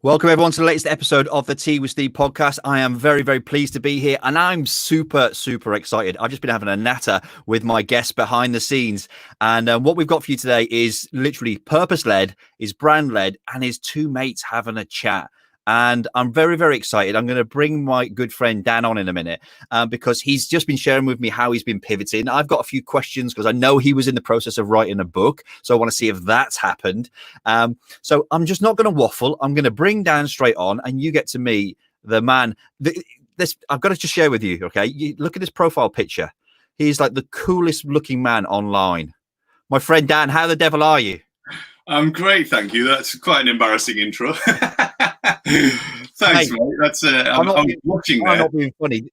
Welcome, everyone, to the latest episode of the Tea with Steve podcast. I am very, very pleased to be here, and I'm super, super excited. I've just been having a natter with my guests behind the scenes, and what we've got for you today is literally purpose-led, is brand-led, and is two mates having a chat. And I'm very, very excited. I'm going to bring my good friend Dan on in a minute because he's just been sharing with me how he's been pivoting. I've got a few questions because I know he was in the process of writing a book. So I want to see if that's happened. So I'm just not going to waffle. I'm going to bring Dan straight on and you get to meet the man. I've got to just share with you, okay? You look at this profile picture. He's like the coolest looking man online. My friend Dan, how the devil are you? I'm great, thank you. That's quite an embarrassing intro. Thanks, mate. That's I'm watching there. I'm not being funny.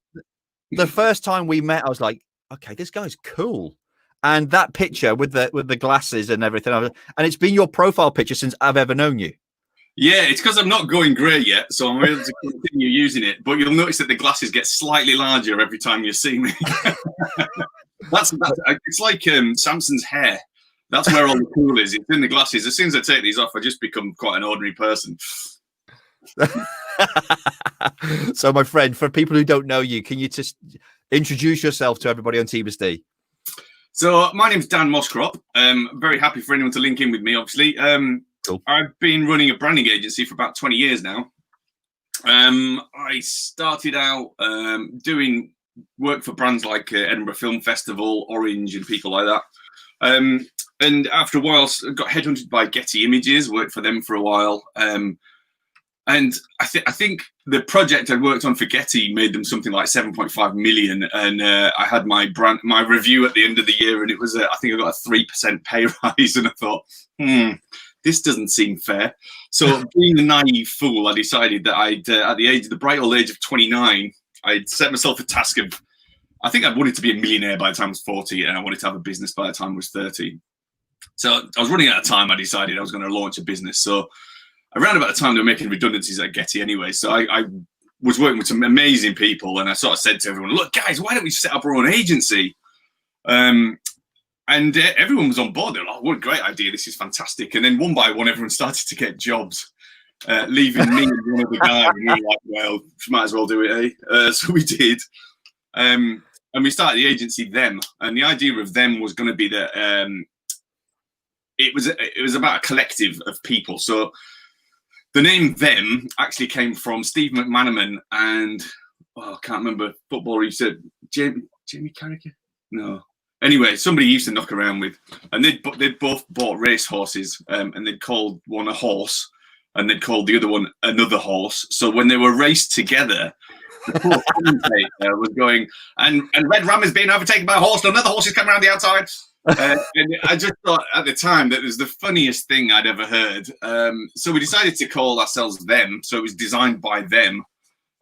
The first time we met, I was like, okay, this guy's cool. And that picture with the glasses and everything, and it's been your profile picture since I've ever known you. Yeah, it's because I'm not going grey yet, so I'm able to continue using it. But you'll notice that the glasses get slightly larger every time you see me. that's it's like Samson's hair. That's where all the cool is. It's in the glasses. As soon as I take these off, I just become quite an ordinary person. So, my friend, for people who don't know you, can you just introduce yourself to everybody on TBSD? So, my name's Dan Moscrop. Very happy for anyone to link in with me, obviously. Cool. I've been running a branding agency for about 20 years now. I started out doing work for brands like Edinburgh Film Festival, Orange, and people like that. And after a while, I got headhunted by Getty Images, worked for them for a while. And I think the project I worked on for Getty made them something like 7.5 million. And I had my review at the end of the year, and it was, I think I got a 3% pay rise. And I thought, this doesn't seem fair. So being a naive fool, I decided that at the bright old age of 29, I'd set myself a task of, I think I wanted to be a millionaire by the time I was 40, and I wanted to have a business by the time I was 30. So I was running out of time. I decided I was going to launch a business. So around about the time they were making redundancies at Getty anyway. So I was working with some amazing people, and I sort of said to everyone, look, guys, why don't we set up our own agency? And everyone was on board. They were like, what a great idea. This is fantastic. And then one by one, everyone started to get jobs, leaving me and one other guy. And we were like, well, might as well do it, eh? So we did. And we started the agency Them. And the idea of Them was going to be that it was about a collective of people. So the name Them actually came from Steve McManaman and I can't remember footballer. He said Jamie Carragher. No. Anyway, somebody he used to knock around with, and they'd both bought race horses, and they'd called one a horse, and they'd called the other one another horse. So when they were raced together, the poor commentator was going, and Red Ram is being overtaken by a horse, and another horse is coming around the outside. And I just thought at the time that it was the funniest thing I'd ever heard. So we decided to call ourselves Them. So it was designed by them.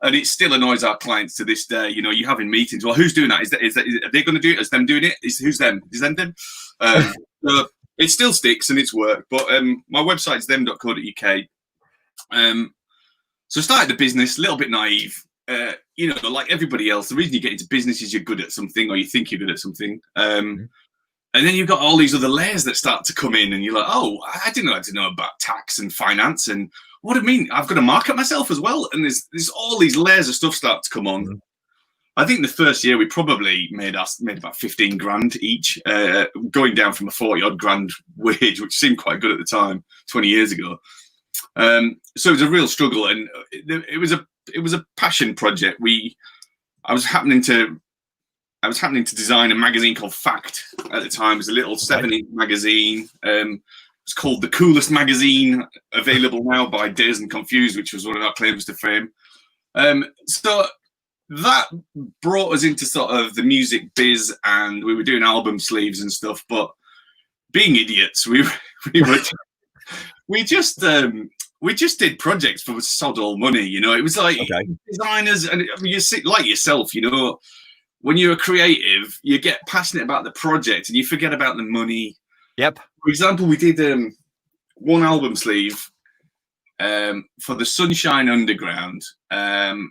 And it still annoys our clients to this day. You know, you're having meetings. Well, who's doing that? Are they going to do it? Is them doing it? Who's them? Is them? So it still sticks and it's work. But my website's them.co.uk. So I started the business, a little bit naive. You know, like everybody else, the reason you get into business is you're good at something or you think you're good at something. And then you've got all these other layers that start to come in and you're like, oh, I didn't know about tax and finance and what do I mean? I've got to market myself as well. And there's all these layers of stuff start to come on. I think the first year we probably made about 15 grand each, going down from a 40 odd grand wage, which seemed quite good at the time, 20 years ago. So it was a real struggle and it was a passion project. I was happening to design a magazine called Fact at the time. It was a little 7-inch magazine. It's called The Coolest Magazine, available now by Dazed and Confused, which was one of our claims to fame. So that brought us into sort of the music biz, and we were doing album sleeves and stuff. But being idiots, we just did projects for sod all money. You know, it was like designers, and I mean, you see, like yourself, you know. When you're a creative, you get passionate about the project and you forget about the money. Yep. For example, we did one album sleeve for the Sunshine Underground. And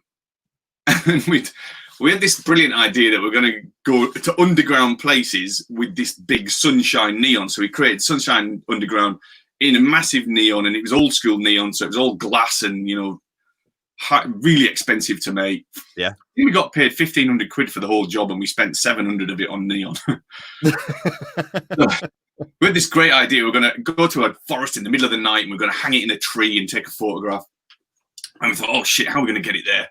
we had this brilliant idea that we're going to go to underground places with this big sunshine neon. So we created Sunshine Underground in a massive neon, and it was old school neon, so it was all glass and, you know, really expensive to make. Yeah. We got paid 1,500 quid for the whole job, and we spent 700 of it on neon. We had this great idea. We're going to go to a forest in the middle of the night, and we're going to hang it in a tree and take a photograph. And we thought, oh shit, how are we going to get it there?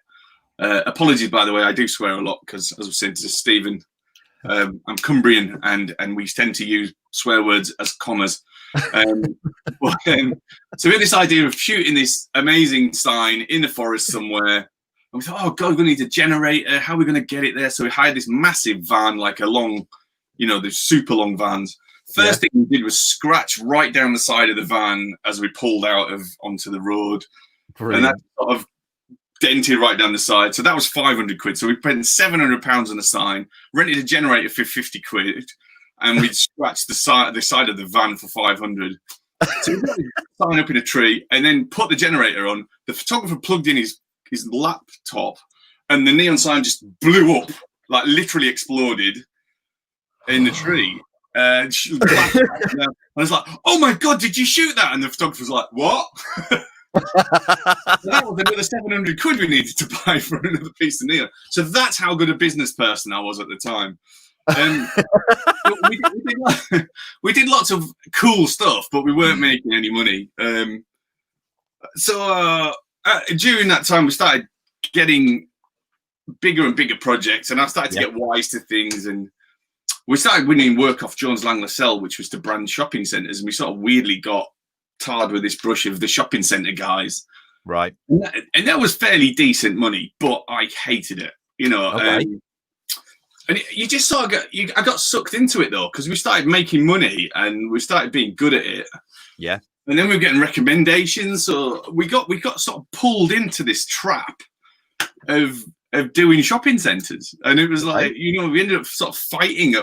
Apologies, by the way, I do swear a lot because, as I was saying to Stephen, I'm Cumbrian, and we tend to use swear words as commas. So we had this idea of shooting this amazing sign in the forest somewhere. And we thought, oh God, we need a generator. How are we going to get it there? So we hired this massive van, like a long, you know, the super long vans. First thing we did was scratch right down the side of the van as we pulled out onto the road. Brilliant. And that sort of dented right down the side. So that was 500 quid. So we spent £700 on a sign, rented a generator for 50 quid, and we'd scratched the side of the van for 500. So we got the sign up in a tree and then put the generator on. The photographer plugged in his laptop, and the neon sign just blew up, like literally exploded in the tree. I was like, oh my God, did you shoot that? And the photographer was like, what? So that was another 700 quid we needed to buy for another piece of neon. So that's how good a business person I was at the time. We did lots of cool stuff, but we weren't making any money. So during that time, we started getting bigger and bigger projects, and I started to get wise to things, and we started winning work off Jones Lang LaSalle, which was to brand shopping centres, and we sort of weirdly got tarred with this brush of the shopping centre guys. Right. And that was fairly decent money, but I hated it, you know. Okay. And you just sort of I got sucked into it though, because we started making money and we started being good at it. Yeah. And then we were getting recommendations, so we got sort of pulled into this trap of doing shopping centres, and it was like, you know, we ended up sort of fighting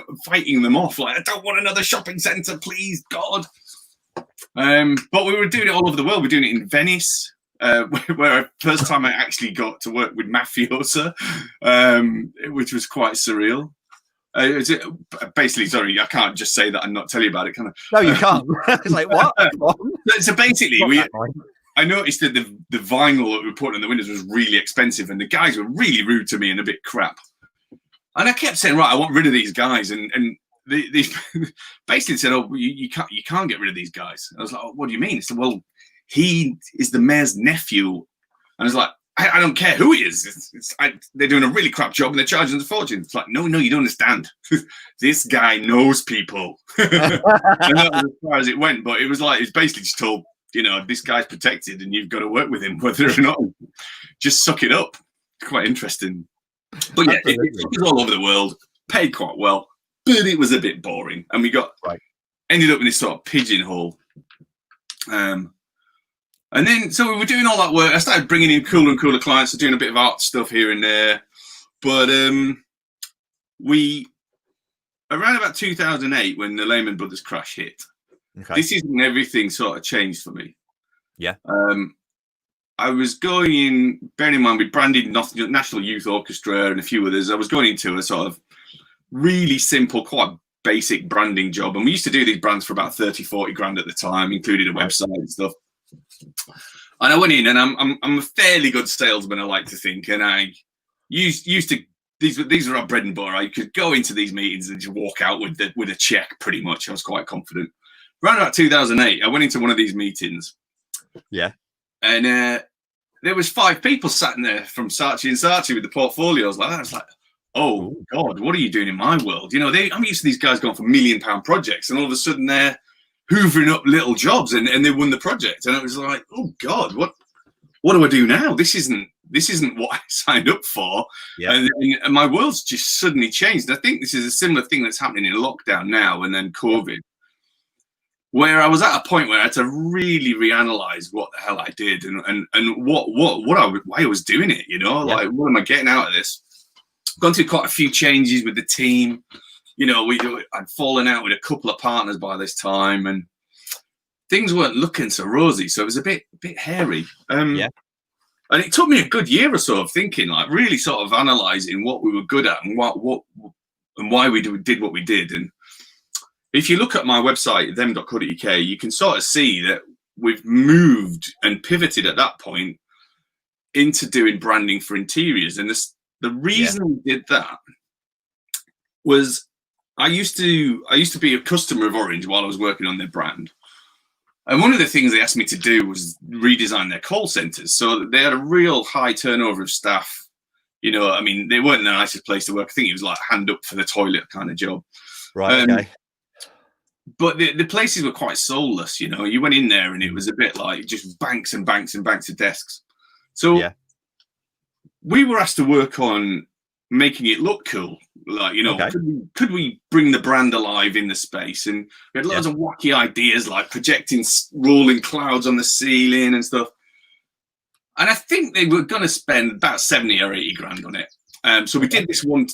them off. Like, I don't want another shopping centre, please, God. But we were doing it all over the world. We're doing it in Venice, where first time I actually got to work with mafiosa, which was quite surreal. Basically, sorry, I can't just say that and not tell you about it, can I? No, you can't. It's like, what? So basically, I noticed that the vinyl that we put on the windows was really expensive, and the guys were really rude to me and a bit crap. And I kept saying, right, I want rid of these guys, and they basically said, oh, you can't get rid of these guys. I was like, oh, what do you mean? I said, well, he is the mayor's nephew. And I was like, I don't care who he is. They're doing a really crap job and they're charging us a fortune. It's like, no, you don't understand. This guy knows people. And that was as far as it went. But it was like, it's basically just told, you know, this guy's protected and you've got to work with him, whether or not. Just suck it up. Quite interesting. But yeah, it was all over the world, paid quite well, but it was a bit boring. And we ended up in this sort of pigeonhole. And then, so we were doing all that work. I started bringing in cooler and cooler clients, so doing a bit of art stuff here and there. But around about 2008, when the Lehman Brothers crash hit, this is when everything sort of changed for me. Yeah. I was going in, bearing in mind, we branded National Youth Orchestra and a few others. I was going into a sort of really simple, quite basic branding job. And we used to do these brands for about 30, 40 grand at the time, including a website and stuff. And I went in, and I'm a fairly good salesman, I like to think, and I used to these are our bread and butter. I could go into these meetings and just walk out with a check, pretty much. I was quite confident. Around about 2008, I went into one of these meetings. Yeah, and there was 5 people sat in there from Saatchi & Saatchi with the portfolios like that. I was like, oh God, what are you doing in my world? You know, I'm used to these guys going for £1 million projects, and all of a sudden they're hoovering up little jobs, and they won the project. And it was like, oh God, what do I do now? This isn't what I signed up for. Yeah. And my world's just suddenly changed. And I think this is a similar thing that's happening in lockdown now and then COVID, where I was at a point where I had to really reanalyze what the hell I did and why I was doing it, you know, like, what am I getting out of this? Gone through quite a few changes with the team. You know, I'd fallen out with a couple of partners by this time, and things weren't looking so rosy. So it was a bit hairy. And it took me a good year or so of thinking, like, really sort of analysing what we were good at and why we did what we did. And if you look at my website, them.co.uk, you can sort of see that we've moved and pivoted at that point into doing branding for interiors. And the reason we did that was I used to be a customer of Orange while I was working on their brand. And one of the things they asked me to do was redesign their call centers. So they had a real high turnover of staff. You know, I mean, they weren't the nicest place to work. I think it was like hand up for the toilet kind of job. Right. Okay. But the places were quite soulless. You know, you went in there and it was a bit like just banks and banks and banks of desks. So we were asked to work on making it look cool. Like, you know, could we bring the brand alive in the space? And we had loads of wacky ideas, like projecting rolling clouds on the ceiling and stuff. And I think they were going to spend about 70 or 80 grand on it. So we did this one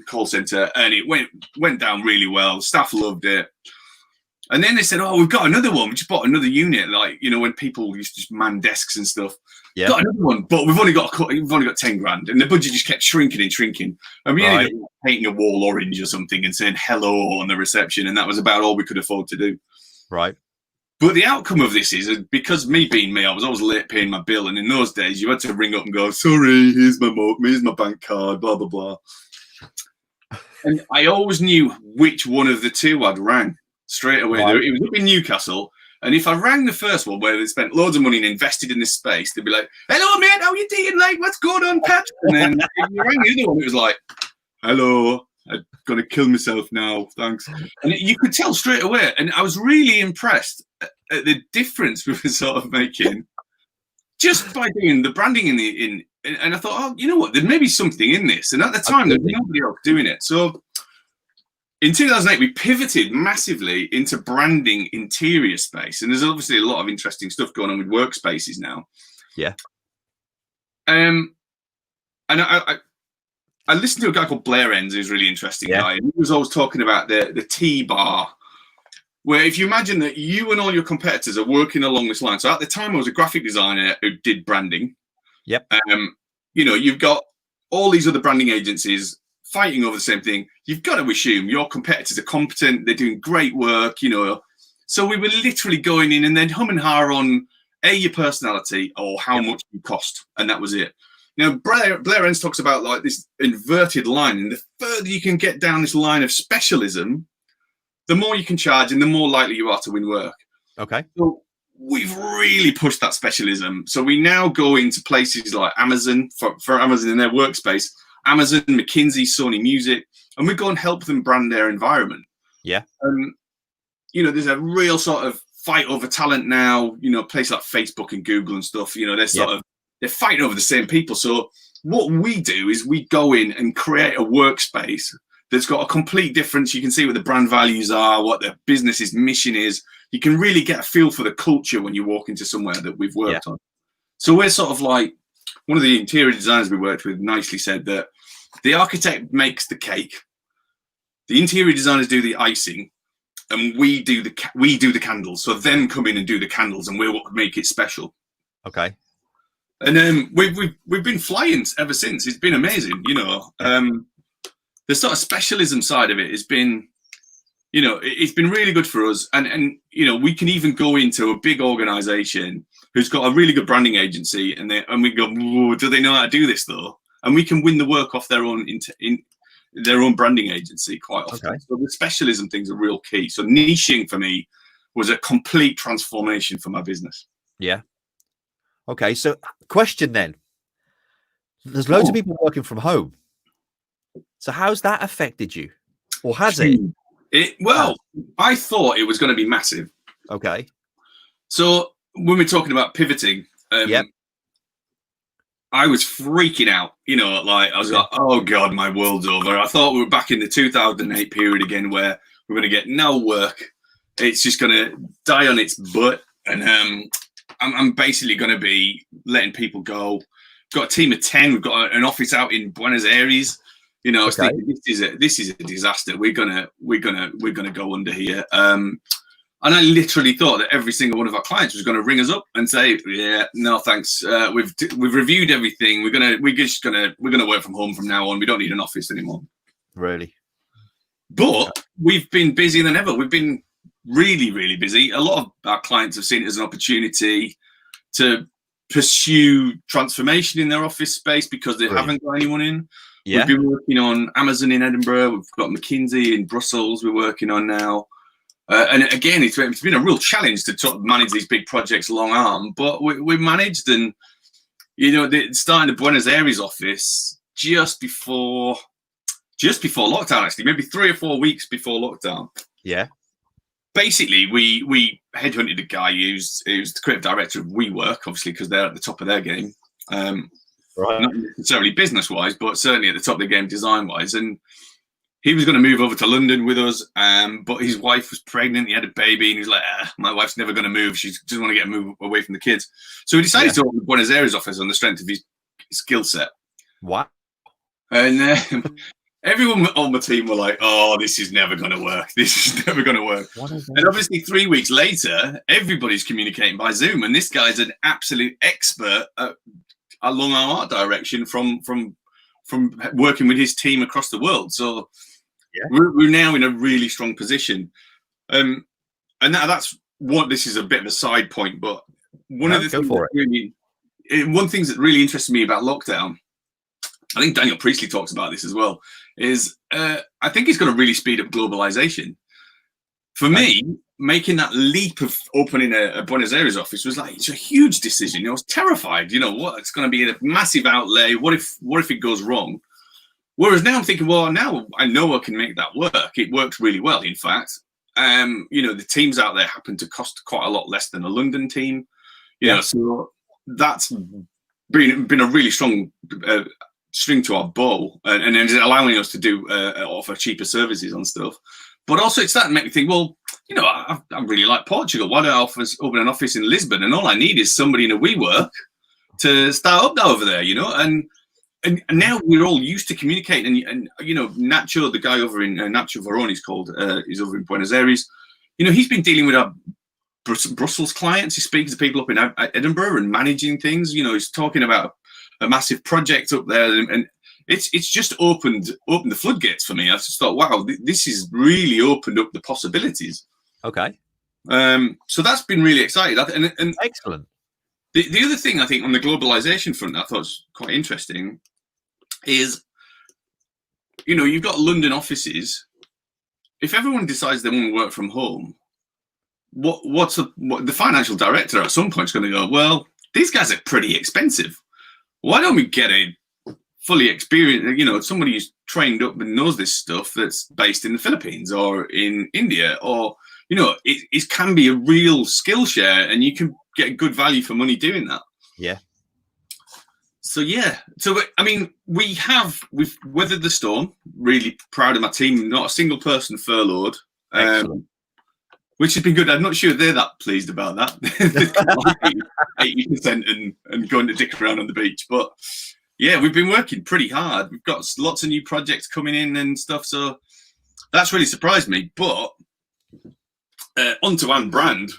call center, and it went down really well. Staff loved it. And then they said, "Oh, we've got another one. We just bought another unit, like, you know, when people used to just man desks and stuff. Yeah. Got another one, but we've only got 10 grand." And the budget just kept shrinking and shrinking. And we ended up painting a wall orange or something and saying hello on the reception, and that was about all we could afford to do. Right. But the outcome of this is, because me being me, I was always late paying my bill, and in those days you had to ring up and go, "Sorry, here's my bank card, blah blah blah." And I always knew which one of the two I'd rang straight away. Right. It was up in Newcastle, and if I rang the first one where they spent loads of money and invested in this space, they'd be like, "Hello mate, how you doing? Like, what's going on, Pat?" And then if you rang the other one, it was like, "Hello, I'm gonna kill myself now, thanks." And you could tell straight away, and I was really impressed at the difference we were sort of making just by doing the branding and I thought, oh, you know what, there may be something in this. And at the time, there was nobody else doing it. So in 2008, we pivoted massively into branding interior space, and there's obviously a lot of interesting stuff going on with workspaces now. Yeah. And I listened to a guy called Blair Enns, who's a really interesting guy, and he was always talking about the T-bar, where if you imagine that you and all your competitors are working along this line. So at the time, I was a graphic designer who did branding. Yep. You know, you've got all these other branding agencies fighting over the same thing. You've got to assume your competitors are competent, they're doing great work, you know. So we were literally going in and then hum and ha on your personality or how much you cost, and that was it. Now, Blair Enns talks about like this inverted line, and the further you can get down this line of specialism, the more you can charge and the more likely you are to win work. Okay. So we've really pushed that specialism. So we now go into places like Amazon, for Amazon in their workspace, Amazon, McKinsey, Sony Music, and we go and help them brand their environment. Yeah. You know, there's a real sort of fight over talent now, you know, places like Facebook and Google and stuff, you know, they're fighting over the same people. So what we do is we go in and create a workspace that's got a complete difference. You can see what the brand values are, what the business's mission is. You can really get a feel for the culture when you walk into somewhere that we've worked on. So we're sort of like, one of the interior designers we worked with nicely said that the architect makes the cake, the interior designers do the icing, and we do the candles. So them come in and do the candles, and we're what make it special. Okay. And we've been flying ever since. It's been amazing, you know. The sort of specialism side of it has been, you know, it's been really good for us. And you know, we can even go into a big organization who's got a really good branding agency, and we go, do they know how to do this though? And we can win the work off their own in their own branding agency quite often. Okay. So the specialism thing's a real key. So niching for me was a complete transformation for my business. Yeah. Okay. So question then, there's loads of people working from home. So how's that affected you, or has it? I thought it was going to be massive. Okay. So when we're talking about pivoting, I was freaking out. You know, like I was like, "Oh God, my world's over." I thought we were back in the 2008 period again, where we're going to get no work. It's just going to die on its butt, and I'm basically going to be letting people go. Got a team of 10. We've got an office out in Buenos Aires. You know, I was thinking, this is a disaster. We're gonna go under here. And I literally thought that every single one of our clients was going to ring us up and say, "Yeah, no, thanks. We've reviewed everything. We're gonna work from home from now on. We don't need an office anymore." Really? But we've been busier than ever. We've been really, really busy. A lot of our clients have seen it as an opportunity to pursue transformation in their office space because they haven't got anyone in. Yeah. We've been working on Amazon in Edinburgh. We've got McKinsey in Brussels we're working on now. And again, it's been a real challenge to sort of manage these big projects long arm, but we managed. And, you know, starting the Buenos Aires office just before lockdown, actually, maybe 3 or 4 weeks before lockdown. Yeah. Basically, we headhunted a guy who's the creative director of WeWork, obviously, because they're at the top of their game. Not necessarily business-wise, but certainly at the top of the game design-wise. And he was going to move over to London with us, but his wife was pregnant. He had a baby, and he's like, my wife's never going to move. She just want to get moved away from the kids. So he decided to open the Buenos Aires office on the strength of his skill set. What? And everyone on the team were like, oh, this is never going to work. This is never going to work. And obviously 3 weeks later, everybody's communicating by Zoom. And this guy's an absolute expert at along our art direction from working with his team across the world. So we're now in a really strong position. And that's what, this is a bit of a side point, but one of the things one thing that really interested me about lockdown, I think Daniel Priestley talks about this as well, is I think it's going to really speed up globalization. For me, making that leap of opening a Buenos Aires office was like, it's a huge decision. You know, I was terrified. You know, what, it's going to be a massive outlay. What if it goes wrong? Whereas now I'm thinking, well, now I know I can make that work. It works really well, in fact. You know, the teams out there happen to cost quite a lot less than a London team. You know, so that's been a really strong string to our bow, and it's allowing us to do offer cheaper services on stuff. But also it's starting to make me think, well, you know, I really like Portugal. Why don't I open an office in Lisbon? And all I need is somebody in a WeWork to start up over there, you know? And now we're all used to communicating. And you know, Nacho, the guy over in, Nacho Varone, he's called, he's over in Buenos Aires. You know, he's been dealing with our Brussels clients. He's speaking to people up in Edinburgh and managing things. You know, he's talking about a massive project up there. And it's just opened the floodgates for me. I just thought, wow, this has really opened up the possibilities. Okay. So that's been really exciting. And excellent. The other thing I think on the globalization front I thought was quite interesting is, you know, you've got London offices. If everyone decides they want to work from home, what the financial director at some point is going to go, well, these guys are pretty expensive. Why don't we get a fully experienced, you know, somebody who's trained up and knows this stuff that's based in the Philippines or in India, or, you know, it can be a real skill share and you can get good value for money doing that. Yeah. So, yeah. So, I mean, we've weathered the storm. Really proud of my team. Not a single person furloughed. Which has been good. I'm not sure they're that pleased about that. 80% and going to dick around on the beach. But yeah, we've been working pretty hard. We've got lots of new projects coming in and stuff. So that's really surprised me. But onto Anne Brand.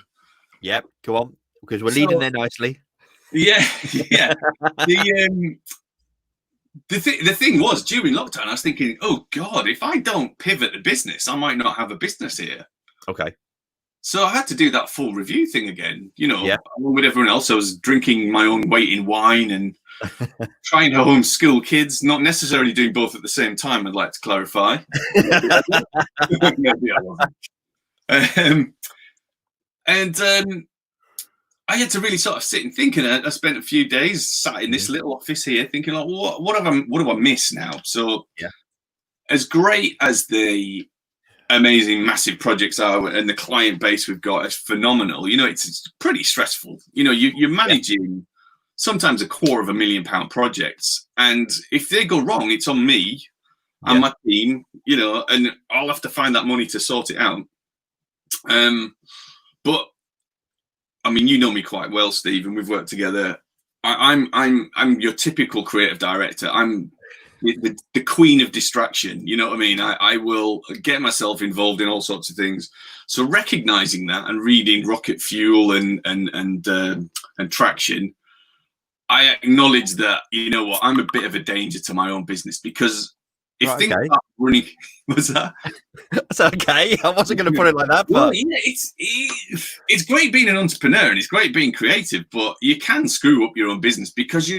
Yep, go on, because we're leading there nicely. Yeah, yeah. The thing was, during lockdown, I was thinking, oh God, if I don't pivot the business, I might not have a business here. Okay. So I had to do that full review thing again, you know, along with everyone else. I was drinking my own weight in wine and trying to homeschool kids, not necessarily doing both at the same time, I'd like to clarify. Maybe I wasn't. I had to really sort of sit and think, and I spent a few days sat in this little office here thinking, like, what do I miss now? So as great as the amazing massive projects are and the client base we've got is phenomenal, you know, it's pretty stressful. You know, you're managing sometimes £250,000 projects, and if they go wrong, it's on me and my team, you know, and I'll have to find that money to sort it out. But I mean, you know me quite well, Steve, and we've worked together. I'm your typical creative director. I'm the queen of distraction. You know what I mean? I will get myself involved in all sorts of things. So recognizing that and reading Rocket Fuel and Traction, I acknowledge that, you know what, I'm a bit of a danger to my own business, because if things start running, what's that? That's okay. I wasn't going to put it like that, but well, yeah, it's great being an entrepreneur and it's great being creative, but you can screw up your own business because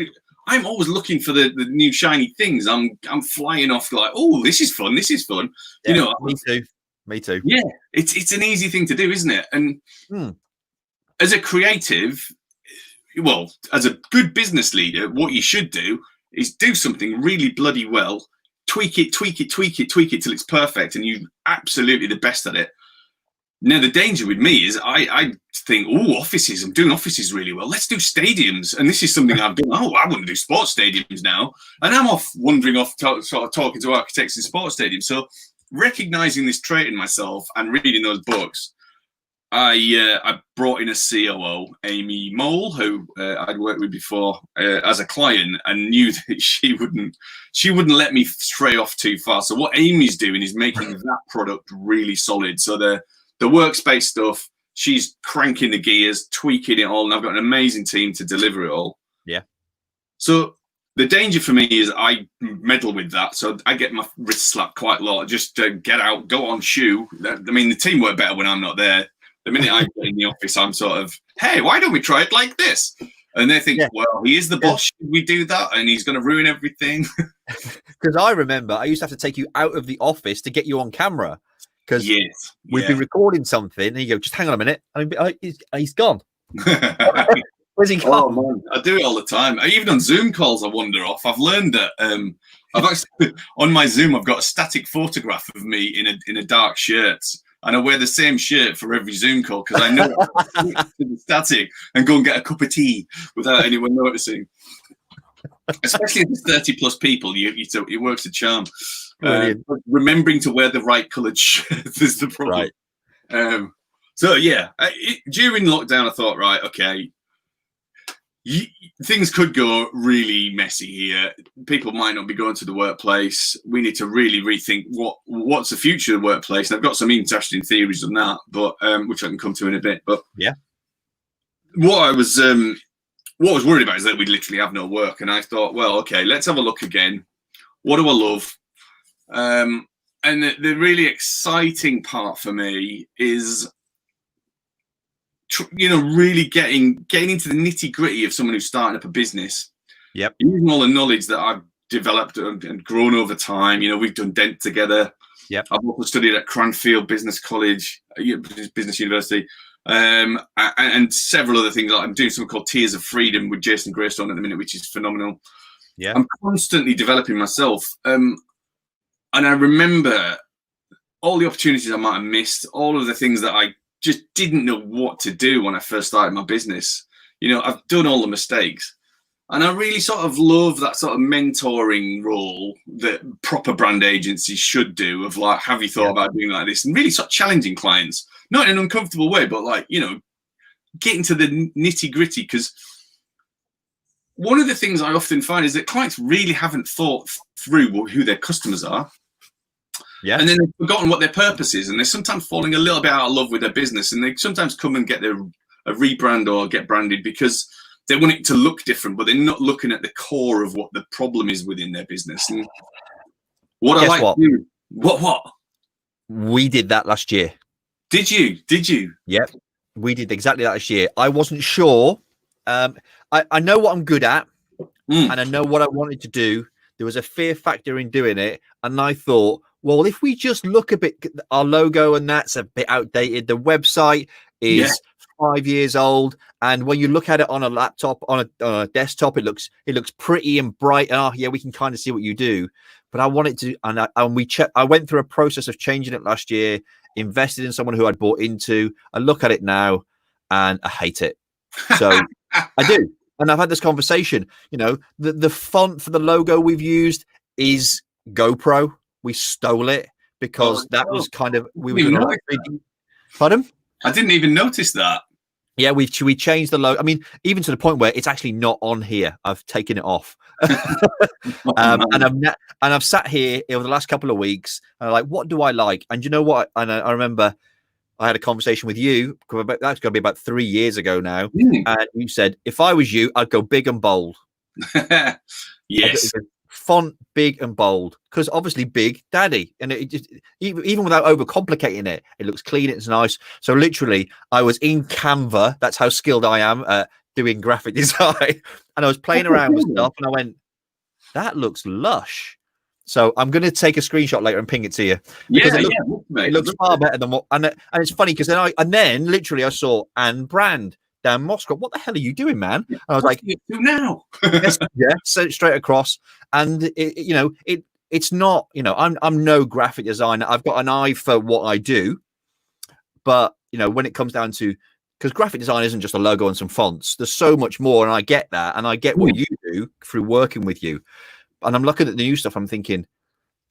I'm always looking for the new shiny things. I'm flying off like, oh, this is fun. This is fun. Yeah, you know, me too. Yeah, it's an easy thing to do, isn't it? And as a creative, well, as a good business leader, what you should do is do something really bloody well, tweak it till it's perfect, and you're absolutely the best at it. Now, the danger with me is I think, oh, offices, I'm doing offices really well. Let's do stadiums. And this is something I've done. Oh, I want to do sports stadiums now. And I'm wandering off, sort of talking to architects in sports stadiums. So recognizing this trait in myself and reading those books, I brought in a COO, Amy Mole, who I'd worked with before as a client, and knew that she wouldn't let me stray off too far. So what Amy's doing is making that product really solid. So the workspace stuff, she's cranking the gears, tweaking it all, and I've got an amazing team to deliver it all. Yeah. So the danger for me is I meddle with that. So I get my wrist slapped quite a lot. Just get out, go on, shoe. I mean, the team work better when I'm not there. The minute I get in the office, I'm sort of, hey, why don't we try it like this? And they think, well, he is the boss. Should we do that? And he's going to ruin everything. Because I remember I used to have to take you out of the office to get you on camera. Because we've been recording something, and you go, just hang on a minute. He's gone. Where's he gone? Oh, man. I do it all the time. Even on Zoom calls, I wander off. I've learned that I've actually, on my Zoom, I've got a static photograph of me in a dark shirt. And I wear the same shirt for every Zoom call because I know it's static and go and get a cup of tea without anyone noticing. Especially if there's 30 plus people, it works a charm. Remembering to wear the right coloured shirt is the problem. Right. During lockdown, I thought, right, okay, things could go really messy here. People might not be going to the workplace. We need to really rethink what's the future of the workplace. And I've got some interesting theories on that, but which I can come to in a bit. But what I was worried about is that we'd literally have no work. And I thought, well, okay, let's have a look again. What do I love? And the really exciting part for me is, really getting into the nitty gritty of someone who's starting up a business. Yep. Using all the knowledge that I've developed and grown over time. We've done Dent together. Yep. I've also studied at Cranfield Business College, Business University, and several other things. I'm doing something called Tears of Freedom with Jason Greystone at the minute, which is phenomenal. Yeah. I'm constantly developing myself. And I remember all the opportunities I might have missed, all of the things that I just didn't know what to do when I first started my business. I've done all the mistakes. And I really sort of love that sort of mentoring role that proper brand agencies should do of like, have you thought about doing like this? And really sort of challenging clients, not in an uncomfortable way, but like, getting to the nitty gritty. Because one of the things I often find is that clients really haven't thought through who their customers are. Yeah. And then they've forgotten what their purpose is. And they're sometimes falling a little bit out of love with their business. And they sometimes come and get a rebrand or get branded because they want it to look different, but they're not looking at the core of what the problem is within their business. And what we did that last year. Did you? Yep. We did exactly that last year. I wasn't sure. I know what I'm good at and I know what I wanted to do. There was a fear factor in doing it. And I thought, well, if we just look a bit, our logo and that's a bit outdated. The website is 5 years old, and when you look at it on a laptop, on a desktop, it looks pretty and bright. And we can kind of see what you do. But I wanted to, I went through a process of changing it last year. Invested in someone who I'd bought into. I look at it now, and I hate it. So I do, and I've had this conversation. The font for the logo we've used is GoPro. We stole it because was kind of we were going to. Pardon? I didn't even notice that. Yeah, we changed the logo. I mean, even to the point where it's actually not on here. I've taken it off, and I've sat here over the last couple of weeks, and I'm like, what do I like? And you know what? And I remember I had a conversation with you. That's going to be about 3 years ago now, and you said if I was you, I'd go big and bold. Yes. font big and bold, because obviously Big Daddy, and it just, even without overcomplicating it, it looks clean, it's nice. So literally I was in Canva, that's how skilled I am at doing graphic design, and I was playing around with stuff, and I went, that looks lush. So I'm going to take a screenshot later and ping it to you, because it looks far better than what. And it's funny because then literally I saw Anne Brand, Dan Moscrop. What the hell are you doing, man? And I was like, you do now? yeah, so straight across. And it's not, I'm no graphic designer. I've got an eye for what I do, but when it comes down to, because graphic design isn't just a logo and some fonts. There's so much more, and I get that, and I get what you do through working with you. And I'm looking at the new stuff. I'm thinking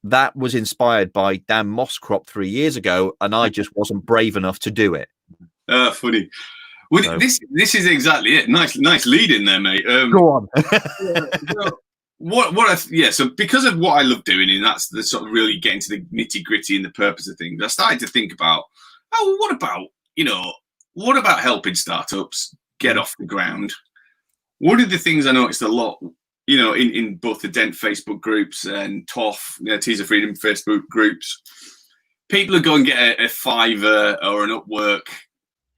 that was inspired by Dan Moscrop 3 years ago, and I just wasn't brave enough to do it. Funny. Well, so, this is exactly it. Nice lead in there, mate. Go on. So because of what I love doing, and that's the sort of really getting to the nitty gritty and the purpose of things, I started to think about, what about helping startups get off the ground? One of the things I noticed a lot, in both the Dent Facebook groups and TOF, Teaser Freedom Facebook groups, people will go and get a Fiverr or an Upwork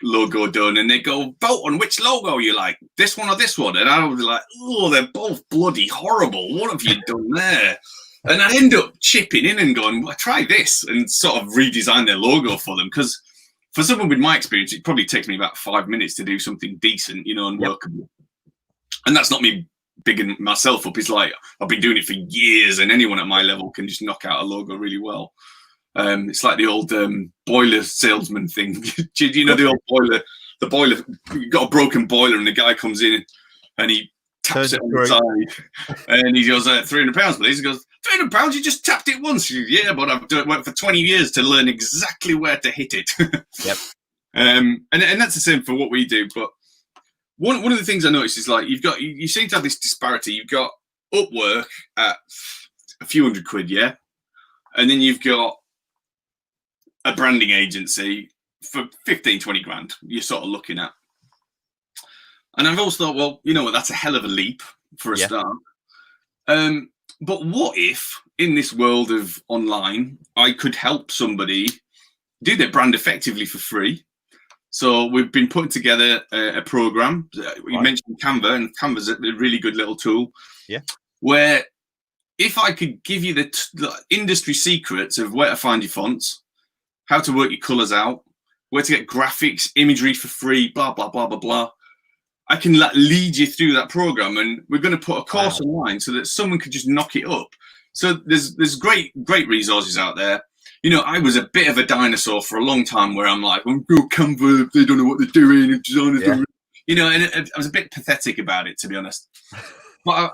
logo done, and they go, vote on which logo you like, this one or this one. And I was like, oh, they're both bloody horrible. What have you done there? And I end up chipping in and going, well, try this, and sort of redesign their logo for them. Because for someone with my experience, it probably takes me about 5 minutes to do something decent, and workable. And that's not me bigging myself up. It's like, I've been doing it for years, and anyone at my level can just knock out a logo really well. It's like the old boiler salesman thing. Do you know the old boiler? The boiler, you got a broken boiler, and the guy comes in and he taps it on the side, and he goes, £300, please. He goes, £300? You just tapped it once. Yeah, but I've worked for 20 years to learn exactly where to hit it. Yep. And that's the same for what we do. But one of the things I noticed is, like, you seem to have this disparity. You've got Upwork at a few £100, yeah, and then you've got a branding agency for 15-20 grand you're sort of looking at. And I've always thought, well, that's a hell of a leap for a start. But what if in this world of online, I could help somebody do their brand effectively for free? So we've been putting together a program. You mentioned Canva, and Canva's a really good little tool. Yeah. Where if I could give you the industry secrets of where to find your fonts, how to work your colors out, where to get graphics, imagery for free, blah, blah, blah, blah, blah. I can lead you through that program, and we're going to put a course online so that someone could just knock it up. So there's great resources out there. I was a bit of a dinosaur for a long time, where I'm like, oh, Canva, they don't know what they're doing, and designers don't, and I was a bit pathetic about it, to be honest. But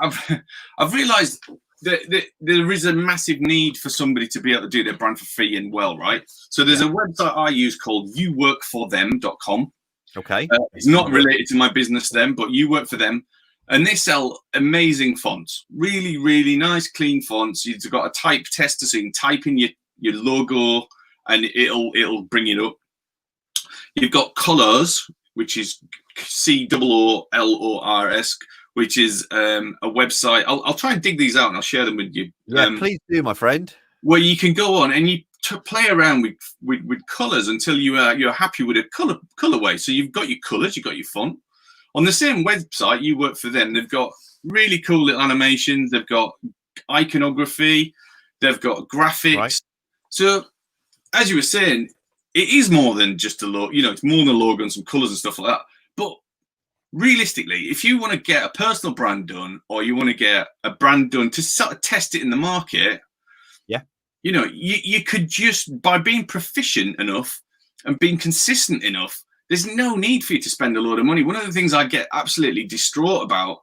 I've realized that there is a massive need for somebody to be able to do their brand for free and well, right? So there's a website I use called youworkforthem.com. Okay. It's not related to my business then, but You Work For Them. And they sell amazing fonts, really, really nice, clean fonts. You've got a type tester, so you can type in your logo and it'll bring it up. You've got Colors, which is COOLORS, which is a website. I'll try and dig these out, and I'll share them with you. Yeah, please do, my friend. Where you can go on and you play around with colors until you're happy with a colorway. So you've got your colors, you've got your font. On the same website, You Work For Them, they've got really cool little animations. They've got iconography. They've got graphics. Right. So as you were saying, it is more than just a logo. It's more than a logo and some colors and stuff like that. But realistically, if you want to get a personal brand done, or you want to get a brand done to sort of test it in the market, you could just, by being proficient enough and being consistent enough, there's no need for you to spend a lot of money. One of the things I get absolutely distraught about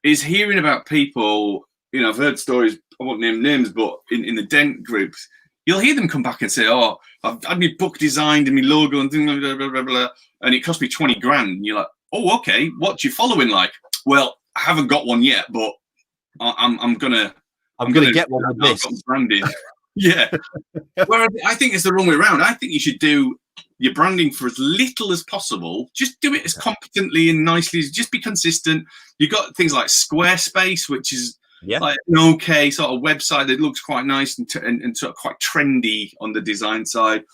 is hearing about people, I've heard stories, I won't name names, but in the Dent groups, you'll hear them come back and say, oh, I've had my book designed and my logo and things, blah, blah, blah, blah, and it cost me 20 grand. And you're like, oh, okay, what's your following like? Well, I haven't got one yet, but I'm gonna get one with this branding. Yeah. Whereas I think it's the wrong way around. I think you should do your branding for as little as possible. Just do it as competently and nicely. Just be consistent. You've got things like Squarespace, which is Yeah. Like an okay sort of website that looks quite nice and sort of quite trendy on the design side.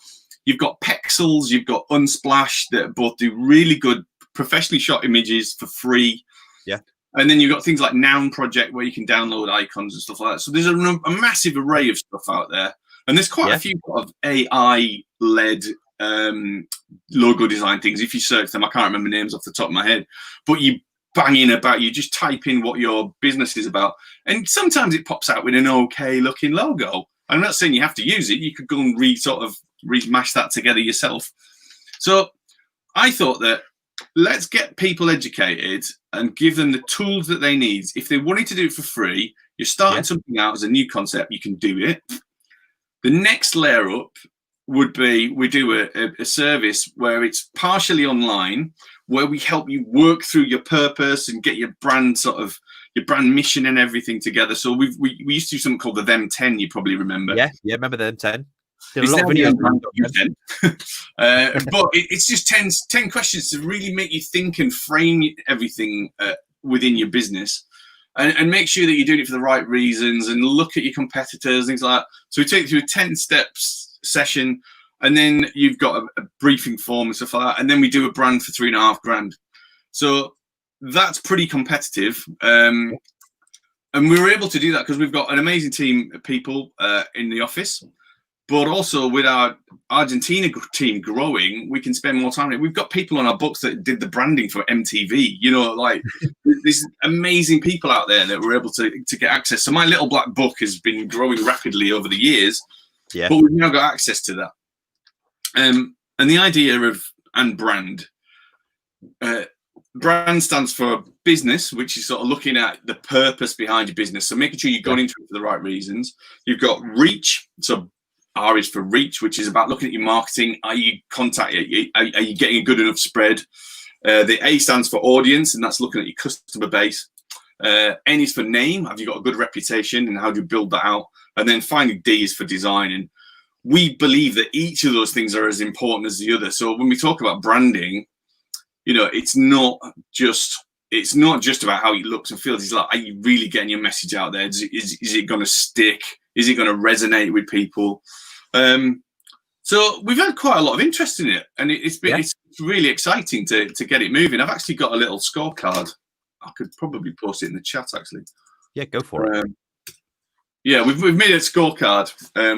You've got Pexels, you've got Unsplash that both do really good professionally shot images for free. Yeah. And then you've got things like Noun Project where you can download icons and stuff like that. So there's a massive array of stuff out there. And there's quite a few sort of AI-led logo design things. If you search them, I can't remember names off the top of my head, but you just type in what your business is about. And sometimes it pops out with an okay looking logo. I'm not saying you have to use it. You could go and remash that together yourself. So I thought that let's get people educated and give them the tools that they need. If they wanted to do it for free, you're starting something out as a new concept, you can do it. The next layer up would be we do a service where it's partially online, where we help you work through your purpose and get your brand your brand mission and everything together. So we used to do something called the Them 10, you probably remember. Yeah, remember the Them 10. Did a lot of videos. But it's just 10 questions to really make you think and frame everything within your business. And make sure that you're doing it for the right reasons and look at your competitors, things like that. So we take you through a 10 steps session, and then you've got a briefing form and stuff like that. And then we do a brand for $3,500. So that's pretty competitive. And we were able to do that because we've got an amazing team of people in the office. But also with our Argentina team growing, we can spend more time. We've got people on our books that did the branding for MTV. Like there's amazing people out there that were able to get access. So my little black book has been growing rapidly over the years. Yeah. But we've now got access to that. And the idea of brand. Brand stands for business, which is sort of looking at the purpose behind your business. So making sure you're going into it for the right reasons. You've got reach. So R is for reach, which is about looking at your marketing. Are you getting a good enough spread? The A stands for audience, and that's looking at your customer base. N is for name. Have you got a good reputation, and how do you build that out? And then finally, D is for design. And we believe that each of those things are as important as the other. So when we talk about branding, it's not just about how it looks and feels. It's like, are you really getting your message out there? Is it going to stick? Is it going to resonate with people? So we've had quite a lot of interest in it, and it's really exciting to get it moving. I've actually got a little scorecard. I could probably post it in the chat, actually. Yeah, go for it. Yeah, we've made a scorecard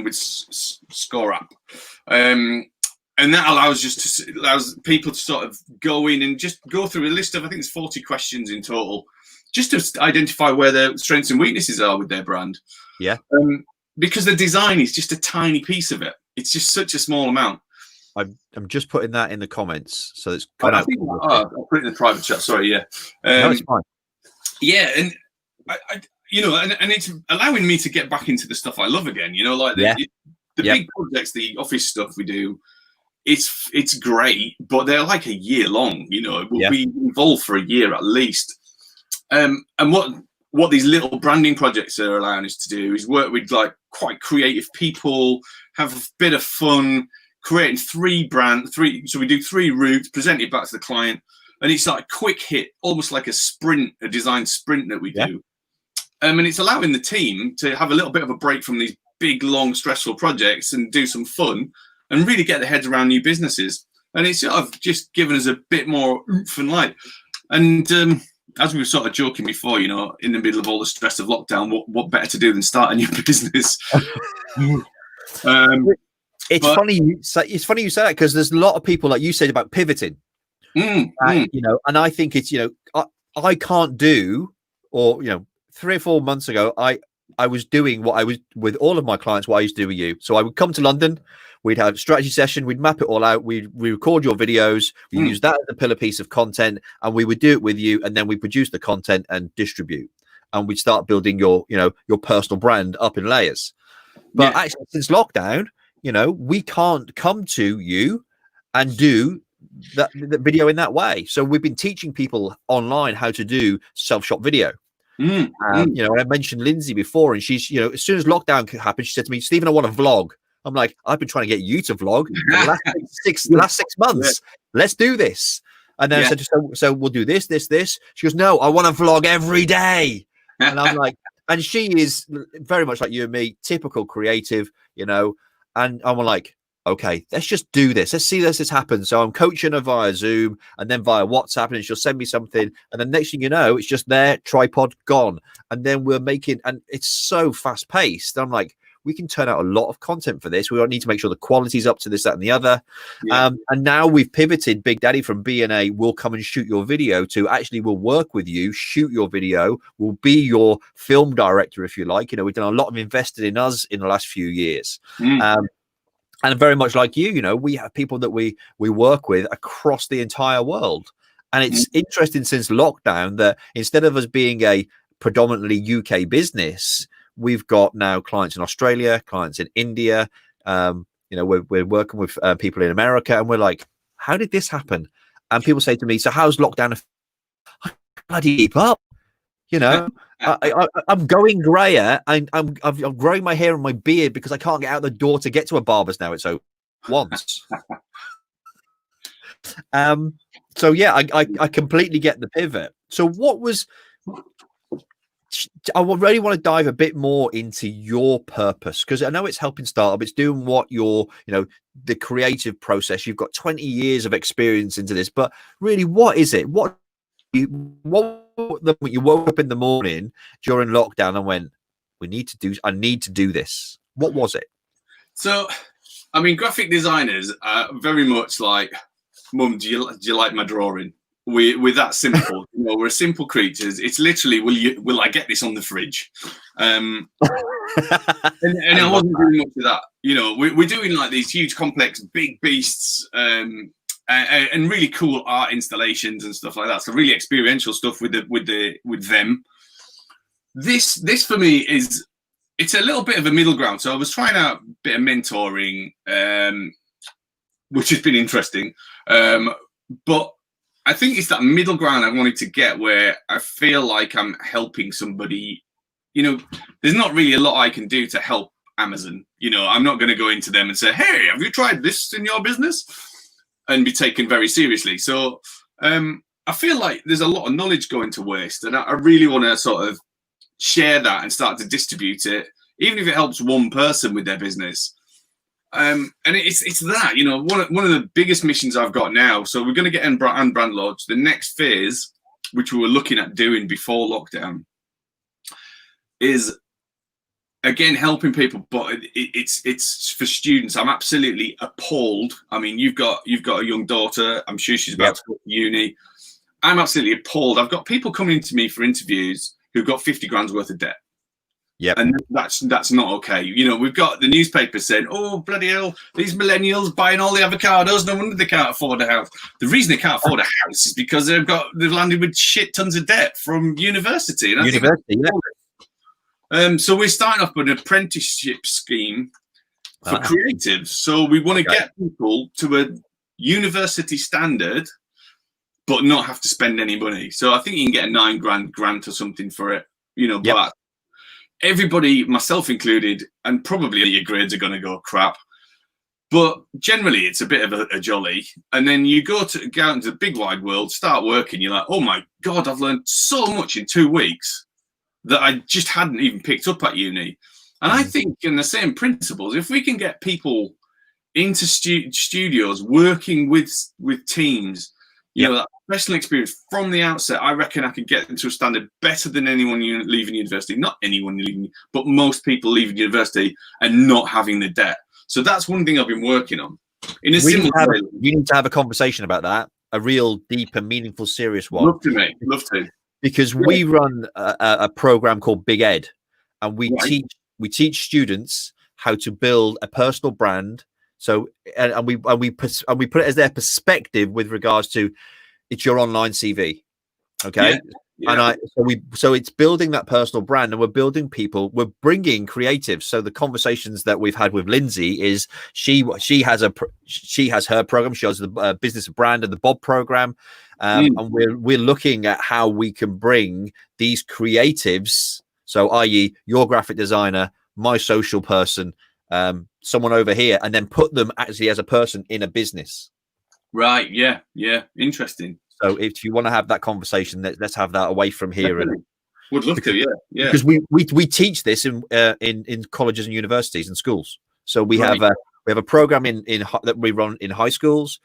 with Score App, and that allows people to sort of go in and just go through a list of, I think it's 40 questions in total, just to identify where their strengths and weaknesses are with their brand. Yeah. Because the design is just a tiny piece of it. It's just such a small amount. I'm just putting that in the comments, so it's gone out. I'll put it in the private chat. Sorry, yeah. No, it's fine. Yeah, and and it's allowing me to get back into the stuff I love again. Like the big projects, the office stuff we do. It's great, but they're like a year long. We'll be involved for a year at least. And what these little branding projects are allowing us to do is work with like quite creative people, have a bit of fun, creating so we do 3 routes, present it back to the client, and it's like a quick hit, almost like a design sprint that we do. And it's allowing the team to have a little bit of a break from these big, long, stressful projects and do some fun and really get their heads around new businesses. And it's sort of just given us a bit more oomph and light. And as we were sort of joking before, in the middle of all the stress of lockdown, what better to do than start a new business? It's funny you say that, because there's a lot of people, like you said, about pivoting. And I think it's, I can't do, or 3 or 4 months ago, I was doing what I was with all of my clients, what I used to do with you. So I would come to London, we'd have a strategy session, we'd map it all out, we record your videos, we use that as a pillar piece of content, and we would do it with you, and then we produce the content and distribute, and we'd start building your personal brand up in layers. But actually, since lockdown, we can't come to you and do that video in that way. So we've been teaching people online how to do self-shot video. I mentioned Lindsay before, and she's, as soon as lockdown happened, she said to me, Stephen, I want to vlog. I'm like, I've been trying to get you to vlog for the last 6 months. Let's do this. And then I said, so we'll do this. She goes, no, I want to vlog every day. And I'm like, And she is very much like you and me, typical creative, you know. And I'm like, okay, let's just do this. Let's see this happen. So I'm coaching her via Zoom and then via WhatsApp, and she'll send me something. And the next thing you know, it's just there, tripod gone. And then we're making, and it's so fast paced. I'm like, we can turn out a lot of content for this. We don't need to make sure the quality's up to this, that, and the other. Yeah. And now we've pivoted Big Daddy from being a we'll come and shoot your video to actually we'll work with you, shoot your video, we'll be your film director, if you like. You know, we've done a lot of invested in us in the last few years. And very much like you know, we have people that we work with across the entire world. And it's interesting since lockdown that instead of us being a predominantly UK business, we've got now clients in Australia, clients in India. You know, we're working with people in America, and we're like, how did this happen? And people say to me, so how's lockdown? I bloody keep up. You know, I'm going grayer. I'm growing my hair and my beard because I can't get out the door to get to a barber's now. It's open once. So yeah, I completely get the pivot. So what was? I really want to dive a bit more into your purpose, because I know it's helping startup. It's doing what you're, you know, the creative process. You've got 20 years of experience into this, but really, what is it? What you woke up in the morning during lockdown and went, I need to do this. What was it? So, I mean, graphic designers are very much like, Mum, do you like my drawing? We're that simple. You know, we're simple creatures. It's literally, will I get this on the fridge? And I wasn't doing much of that. You know, we're doing like these huge, complex, big beasts, and really cool art installations and stuff like that. So really experiential stuff with them. This for me it's a little bit of a middle ground. So I was trying out a bit of mentoring, which has been interesting, but I think it's that middle ground I wanted to get, where I feel like I'm helping somebody. You know, there's not really a lot I can do to help Amazon. You know, I'm not going to go into them and say, hey, have you tried this in your business? And be taken very seriously. So I feel like there's a lot of knowledge going to waste. And I really want to sort of share that and start to distribute it, even if it helps one person with their business. And it's that, you know, one of the biggest missions I've got now. So we're going to get brand launch. The next phase, which we were looking at doing before lockdown, is again helping people, but it's for students. I'm absolutely appalled. I mean, you've got a young daughter. I'm sure she's about to go to uni. I'm absolutely appalled. I've got people coming to me for interviews who've got 50 grand's worth of debt. Yeah, and that's not okay. You know, we've got the newspaper saying, "Oh bloody hell, these millennials buying all the avocados. No wonder they can't afford a house." The reason they can't afford a house is because they've landed with shit tons of debt from university. And so we're starting up an apprenticeship scheme for creatives. So we want to get people to a university standard, but not have to spend any money. So I think you can get a 9 grand grant or something for it. You know, but everybody, myself included, and probably your grades are going to go crap, but generally it's a bit of a jolly. And then you go out into the big wide world, start working, you're like, oh my God, I've learned so much in 2 weeks that I just hadn't even picked up at uni. And I think in the same principles, if we can get people into studios, working with teams, you know, that professional experience from the outset, I reckon I could get them to a standard better than anyone leaving university. Not anyone leaving, but most people leaving university and not having the debt. So that's one thing I've been working on. In a similar way, we need to have a conversation about that, a real deep and meaningful, serious one. Love to, mate. Love to. Because we run a program called Big Ed, and we teach students how to build a personal brand. So and we put it as their perspective with regards to it's your online CV, okay? And so it's building that personal brand, and we're building people. We're bringing creatives. So the conversations that we've had with Lindsay is she has her program. She has the business brand and the Bob program, and we're looking at how we can bring these creatives. So, i.e., your graphic designer, my social person, someone over here, and then put them actually as a person in a business. Right. Yeah. Interesting. So if you want to have that conversation, let's have that away from here. And Would love to, yeah. Because we teach this in colleges and universities and schools. So we have a program in that we run in high schools.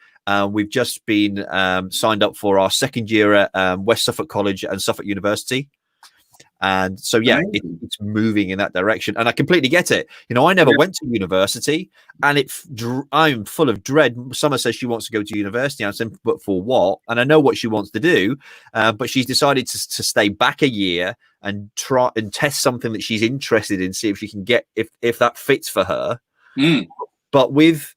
We've just been signed up for our second year at West Suffolk College and Suffolk University. And so, yeah, it's moving in that direction. And I completely get it. You know, I never went to university, and I'm full of dread. Summer says she wants to go to university. I said, but for what? And I know what she wants to do, but she's decided to stay back a year and try and test something that she's interested in, see if she can get, if that fits for her. But with,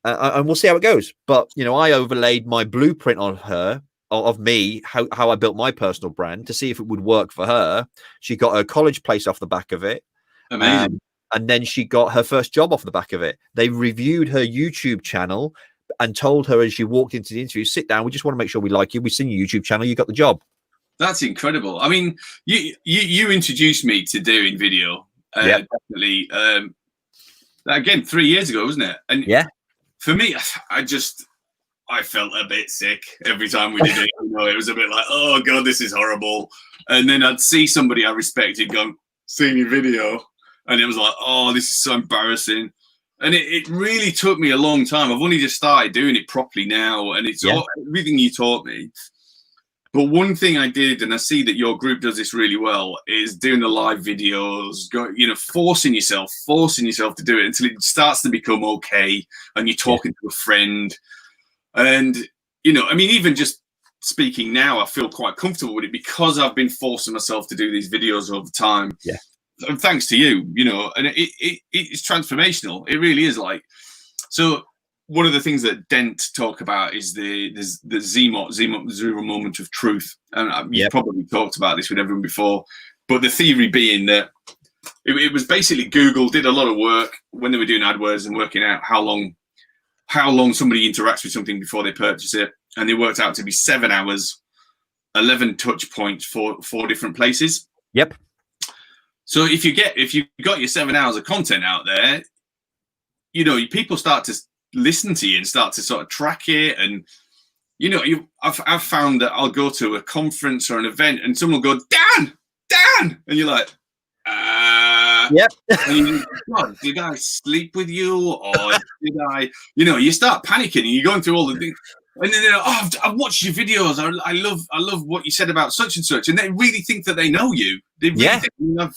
and we'll see how it goes. But, you know, I overlaid my blueprint on her, of me, how I built my personal brand to see if it would work for her. She got her college place off the back of it. Amazing. And then she got her first job off the back of it. They reviewed her YouTube channel and told her as she walked into the interview, sit down, we just want to make sure we like you. We've seen your YouTube channel. You got the job. That's incredible. I mean, you introduced me to doing video. Definitely. Again, 3 years ago, wasn't it? And for me, I felt a bit sick every time we did it. You know, it was a bit like, oh God, this is horrible. And then I'd see somebody I respected go, seeing your video, and it was like, oh, this is so embarrassing. And it really took me a long time. I've only just started doing it properly now, and it's all, everything you taught me. But one thing I did, and I see that your group does this really well, is doing the live videos, forcing yourself to do it until it starts to become okay, and you're talking to a friend. And, you know, I mean, even just speaking now, I feel quite comfortable with it because I've been forcing myself to do these videos over time. Yeah. And thanks to you, you know, and it's transformational. It really is. Like, so one of the things that Dent talk about is the ZMOT, zero moment of truth. And you've probably talked about this with everyone before, but the theory being that it was basically Google did a lot of work when they were doing AdWords and working out how long somebody interacts with something before they purchase it, and they worked out to be 7 hours, 11 touch points for 4 different places. Yep. So if you got your 7 hours of content out there, you know, people start to listen to you and start to sort of track it. And you know, I've found that I'll go to a conference or an event and someone will go, Dan, and you're like, yep. God, did I sleep with you, or did I? You know, you start panicking and you're going through all the things, and then they're like, oh, I've watched your videos. I love what you said about such and such, and they really think that they know you. They really think,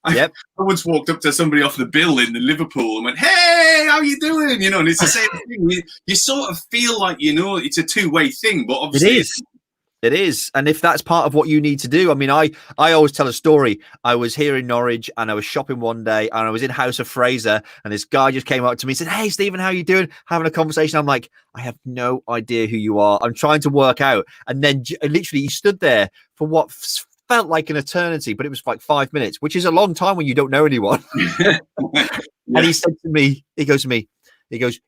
I once walked up to somebody off the bill in Liverpool and went, "Hey, how you doing?" You know, and it's the same thing. You sort of feel like, you know, it's a two-way thing, but obviously It is. And if that's part of what you need to do, I mean, I always tell a story. I was here in Norwich and I was shopping one day and I was in House of Fraser, and this guy just came up to me and said, "Hey, Stephen, how are you doing?" Having a conversation. I'm like, I have no idea who you are. I'm trying to work out. And then literally he stood there for what felt like an eternity, but it was like 5 minutes, which is a long time when you don't know anyone. And he said to me, he goes,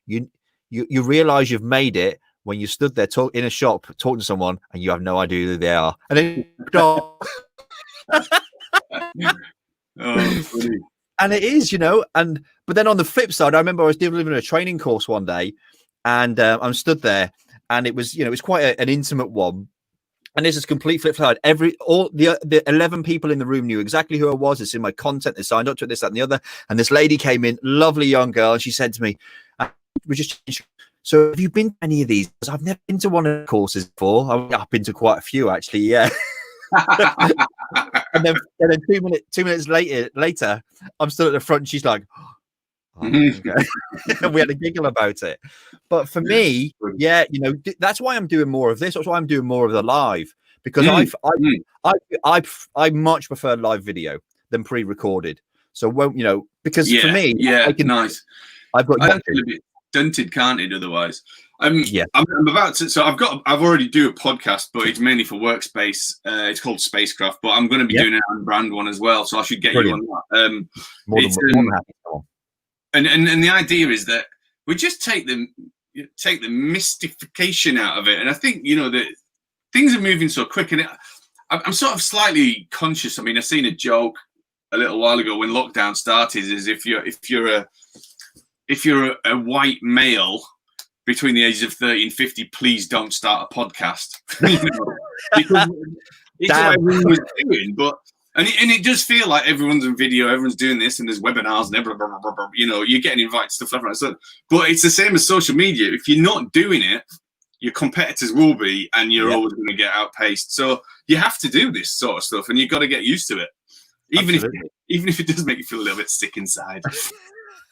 you realize you've made it when you stood there in a shop talking to someone and you have no idea who they are. And then and it is, you know, but then on the flip side, I remember I was delivering a training course one day, and I'm stood there, and it was, you know, it was quite an intimate one. And there's this complete flip side. All the 11 people in the room knew exactly who I was. It's in my content. They signed up to it, this, that, and the other. And this lady came in, lovely young girl, and she said to me, "So have you been to any of these? I've never been to one of the courses before." I've been to quite a few, actually. Yeah. and then 2 minutes later, I'm still at the front. And she's like, "Oh, okay." And we had a giggle about it. But for me, yeah, you know, that's why I'm doing more of this. That's why I'm doing more of the live, because I much prefer live video than pre-recorded. So won't, you know, because for me, nice. I've got a bit stunted, can't it? Otherwise, I'm about to. So I've already do a podcast, but it's mainly for workspace. It's called Spacecraft, but I'm going to be doing an own brand one as well. So I should get you on that. More than happy. And the idea is that we just take the mystification out of it. And I think, you know, that things are moving so quick, and I'm sort of slightly conscious. I mean, I seen a joke a little while ago when lockdown started, is if you're a white male between the ages of 30 and 50, please don't start a podcast. You know? Because it's what everyone was doing, but and it does feel like everyone's on video, everyone's doing this, and there's webinars and blah, blah, blah, blah, blah, you know, you're getting invited to stuff like that. So, but it's the same as social media. If you're not doing it, your competitors will be, and you're always going to get outpaced. So you have to do this sort of stuff, and you've got to get used to it, even if it does make you feel a little bit sick inside.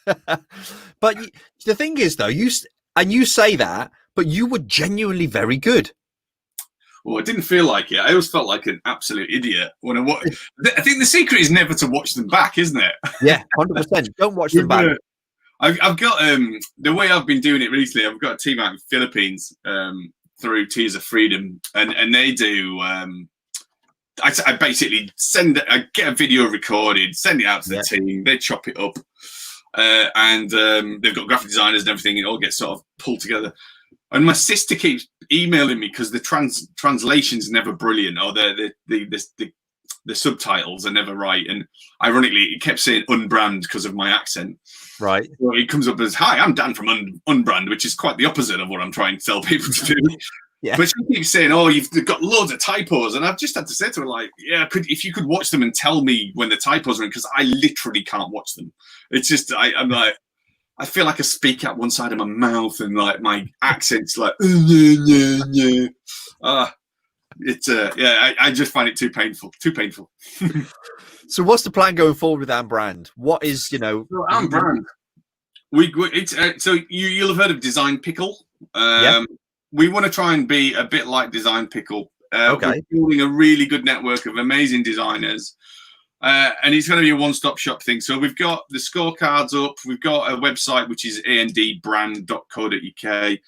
But the thing is, though, you say that, but you were genuinely very good. Well, it didn't feel like it. I always felt like an absolute idiot when I watch. I think the secret is never to watch them back, isn't it? Yeah, 100%. Don't watch them back. I've got the way I've been doing it recently. I've got a team out in the Philippines through Tears of Freedom, and they do. I basically I get a video recorded, send it out to the team. They chop it up, and they've got graphic designers and everything. It all gets sort of pulled together. And my sister keeps emailing me because the translation's never brilliant, or the subtitles are never right. And ironically, it kept saying unbrand because of my accent. Right. So it comes up as, "Hi, I'm Dan from Unbrand," which is quite the opposite of what I'm trying to tell people to do. Yeah. But she keeps saying, "Oh, you've got loads of typos," and I've just had to say to her, like, "Yeah, if you could watch them and tell me when the typos are in, because I literally can't watch them. It's just I'm like." I feel like I speak out one side of my mouth, and like my accent's like, I just find it too painful. So what's the plan going forward with Unbrand? What is, So Unbrand? So you'll have heard of Design Pickle. We want to try and be a bit like Design Pickle. We're building a really good network of amazing designers. And it's going to be a one-stop shop thing. So we've got the scorecards up. We've got a website, which is andbrand.co.uk.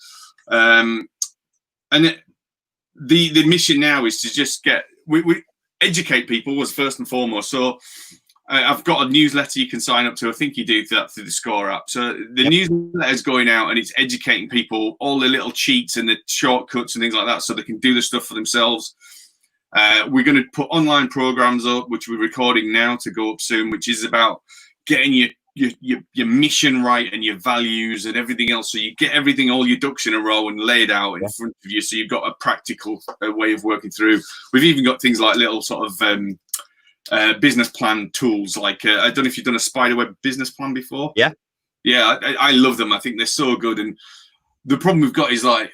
And the mission now is to just we educate people was first and foremost. So I've got a newsletter you can sign up to. I think you do that through the Score app. So the newsletter is going out, and it's educating people, all the little cheats and the shortcuts and things like that, so they can do the stuff for themselves. We're going to put online programs up, which we're recording now to go up soon, which is about getting your mission right and your values and everything else. So you get everything, all your ducks in a row and laid out in front of you. So you've got a practical way of working through. We've even got things like little sort of business plan tools. Like I don't know if you've done a Spiderweb business plan before. Yeah, I love them. I think they're so good. And the problem we've got is like,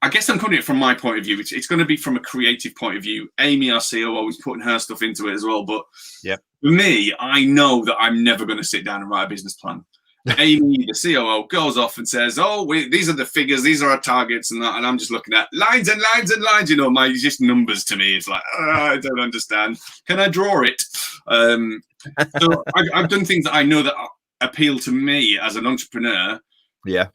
I guess I'm coming at it from my point of view. It's going to be from a creative point of view. Amy, our COO, is putting her stuff into it as well. But for me, I know that I'm never going to sit down and write a business plan. Amy, the COO, goes off and says, these are the figures, these are our targets and that. And I'm just looking at lines and lines and lines. You know, it's just numbers to me. It's like, I don't understand. Can I draw it? So I've done things that I know that appeal to me as an entrepreneur. Yeah.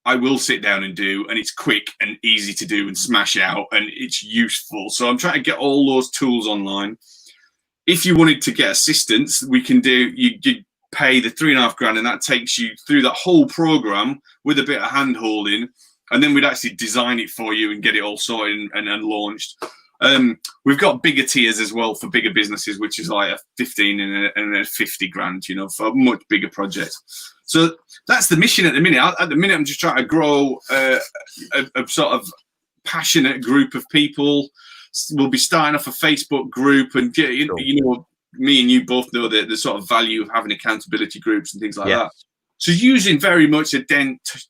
I will sit down and do, and it's quick and easy to do and smash out, and it's useful. So I'm trying to get all those tools online. If you wanted to get assistance, we can do, you pay the $3,500, and that takes you through that whole program with a bit of hand holding, and then we'd actually design it for you and get it all sorted and launched. We've got bigger tiers as well for bigger businesses, which is like a 15 and a 50 grand, you know, for much bigger projects. So that's the mission at the minute. At the minute, I'm just trying to grow a sort of passionate group of people. We'll be starting off a Facebook group, and you know, me and you both know the sort of value of having accountability groups and things like that. So using very much a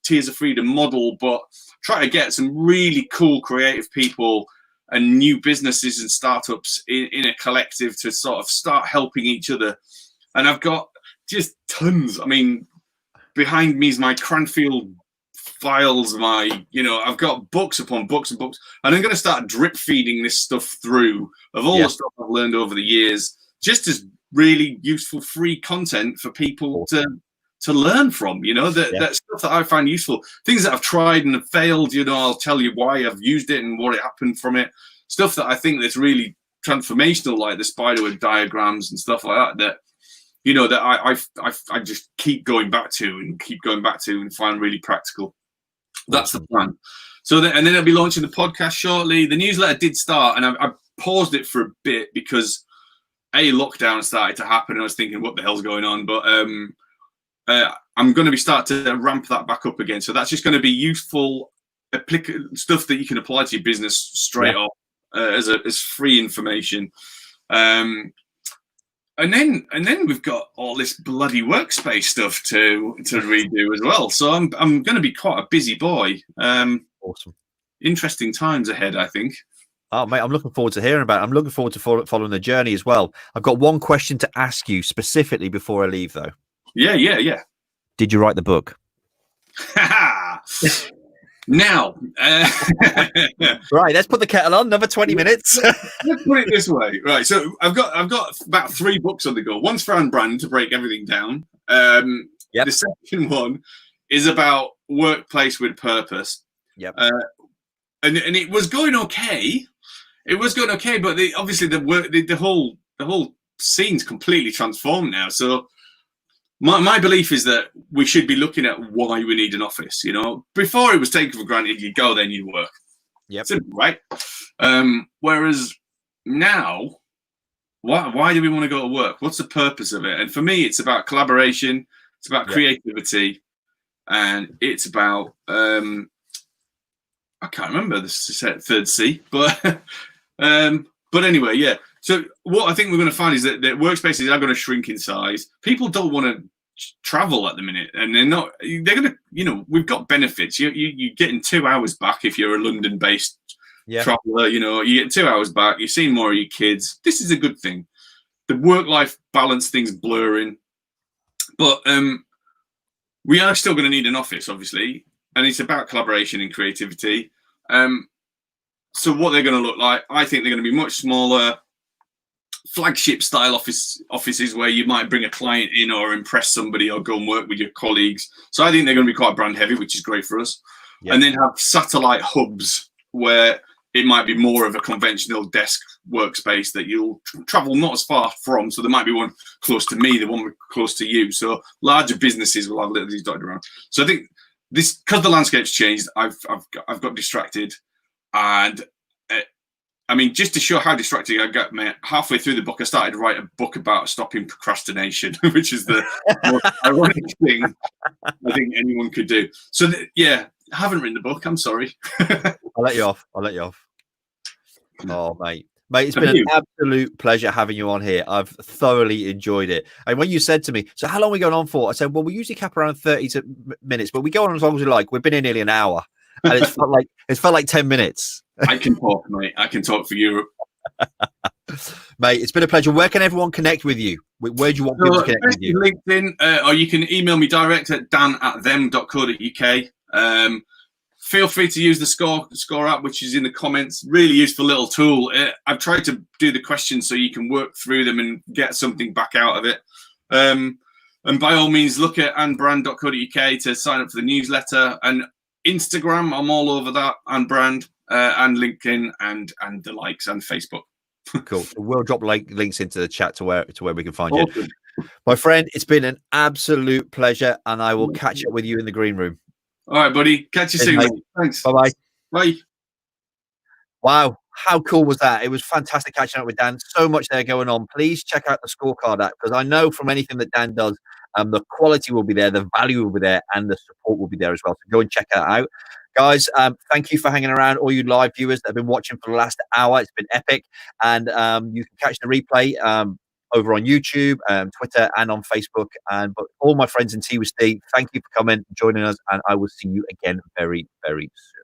Tears of Freedom model, but try to get some really cool creative people and new businesses and startups in a collective to sort of start helping each other. And I've got just tons. I mean, behind me is my Cranfield files, I've got books upon books and books, and I'm going to start drip feeding this stuff through of all the stuff I've learned over the years, just as really useful free content for people to learn from, that stuff that I find useful, things that I've tried and have failed, I'll tell you why I've used it and what happened from it, stuff that I think that's really transformational, like the spiderweb diagrams and stuff like that, that I just keep going back to and find really practical. That's the plan. So and then I'll be launching the podcast shortly. The newsletter did start, and I paused it for a bit because lockdown started to happen, and I was thinking, what the hell's going on? But I'm going to be starting to ramp that back up again. So that's just going to be useful stuff that you can apply to your business straight off. as free information. And then we've got all this bloody workspace stuff to redo as well. So I'm going to be quite a busy boy. Awesome. Interesting times ahead, I think. Oh, mate, I'm looking forward to hearing about it. I'm looking forward to following the journey as well. I've got one question to ask you specifically before I leave, though. Yeah. Did you write the book? Now, right, let's put the kettle on. Another 20 minutes. Let's put it this way. Right, so I've got about 3 books on the go. One's for Brand to break everything down. The second one is about workplace with purpose. Yep. And it was going okay. It was going okay, but obviously the whole scene's completely transformed now. So my belief is that we should be looking at why we need an office. You know, before it was taken for granted, you go there and you work. Yep. Simple, right? Whereas now, why do we want to go to work? What's the purpose of it? And for me, it's about collaboration. It's about creativity, and it's about I can't remember the third C, but anyway, yeah. So what I think we're going to find is that workspaces are going to shrink in size. People don't want to travel at the minute, and they're going to, you know, we've got benefits. You're getting 2 hours back if you're a London-based traveller. You know, you get 2 hours back. You're seeing more of your kids. This is a good thing. The work-life balance thing's blurring, but we are still going to need an office, obviously, and it's about collaboration and creativity. So what they're going to look like, I think they're going to be much smaller, flagship style offices where you might bring a client in or impress somebody or go and work with your colleagues. So I think they're going to be quite brand heavy, which is great for us. And then have satellite hubs where it might be more of a conventional desk workspace that you'll travel not as far from. So there might be one close to me, the one close to you. So larger businesses will have little these dotted around. So I think this, because the landscape's changed, I've got distracted. And I mean, just to show how distracted I got, mate, halfway through the book, I started to write a book about stopping procrastination, which is the most ironic thing I think anyone could do. So, I haven't written the book. I'm sorry. I'll let you off. Oh, mate, it's been an absolute pleasure having you on here. I've thoroughly enjoyed it. And when you said to me, so how long are we going on for? I said, well, we usually cap around 30 minutes, but we go on as long as we like. We've been here nearly an hour. And it felt like 10 minutes. I can talk, mate. I can talk for Europe. Mate, it's been a pleasure. Where can everyone connect with you? Where do you want people to connect with you? LinkedIn, or you can email me direct at dan@them.co.uk. Feel free to use the score app, which is in the comments. Really useful little tool. I've tried to do the questions so you can work through them and get something back out of it. And by all means, look at andbrand.co.uk to sign up for the newsletter. And Instagram, I'm all over that, and Brand, and LinkedIn, and the likes, and Facebook. Cool. We'll drop links into the chat to where we can find you. My friend, it's been an absolute pleasure, and I will catch up with you in the green room. All right, buddy. Catch you soon. Mate. Thanks. Bye-bye. Bye. Wow. How cool was that? It was fantastic catching up with Dan. So much there going on. Please check out the scorecard app, because I know from anything that Dan does, the quality will be there, the value will be there, and the support will be there as well. So go and check that out. Guys, thank you for hanging around, all you live viewers that have been watching for the last hour. It's been epic. And you can catch the replay over on YouTube, Twitter, and on Facebook. But all my friends in Tea with Steve, thank you for coming, joining us, and I will see you again very, very soon.